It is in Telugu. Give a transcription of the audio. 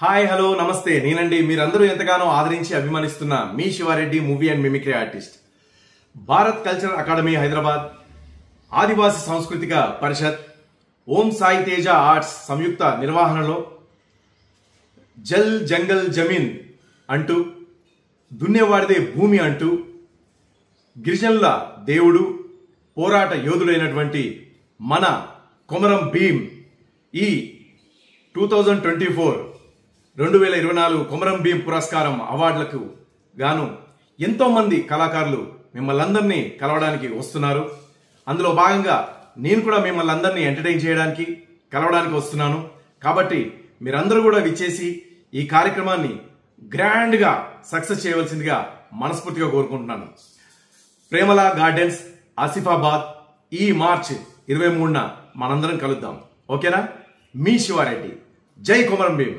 హాయ్ హలో నమస్తే నేనండి మీరందరూ ఎంతగానో ఆదరించి అభిమానిస్తున్న మీ Shiva Reddy movie and mimicry artist. Bharat cultural academy Hyderabad, ఆదివాసి సాంస్కృతిక పరిషత్, ఓం సాయి తేజ ఆర్ట్స్ సంయుక్త నిర్వహణలో జల్ జంగల్ జమీన్ అంటూ, దున్నేవాడిదే భూమి అంటూ, గిరిజనుల దేవుడు, పోరాట యోధుడైనటువంటి మన కొమరం భీం ఈ 2024 కొమరం భీం పురస్కారం అవార్డులకు గాను ఎంతో మంది కళాకారులు మిమ్మల్ని అందరినీ కలవడానికి వస్తున్నారు. అందులో భాగంగా నేను కూడా మిమ్మల్ని అందరినీ ఎంటర్టైన్ చేయడానికి కలవడానికి వస్తున్నాను. కాబట్టి మీరందరూ కూడా విచ్చేసి ఈ కార్యక్రమాన్ని గ్రాండ్గా సక్సెస్ చేయవలసిందిగా మనస్ఫూర్తిగా కోరుకుంటున్నాను. ప్రేమల గార్డెన్స్, ఆసిఫాబాద్ ఈ మార్చ్ 23న మనందరం కలుద్దాం. ఓకేనా? మీ శివారెడ్డి. జై కొమరం భీం.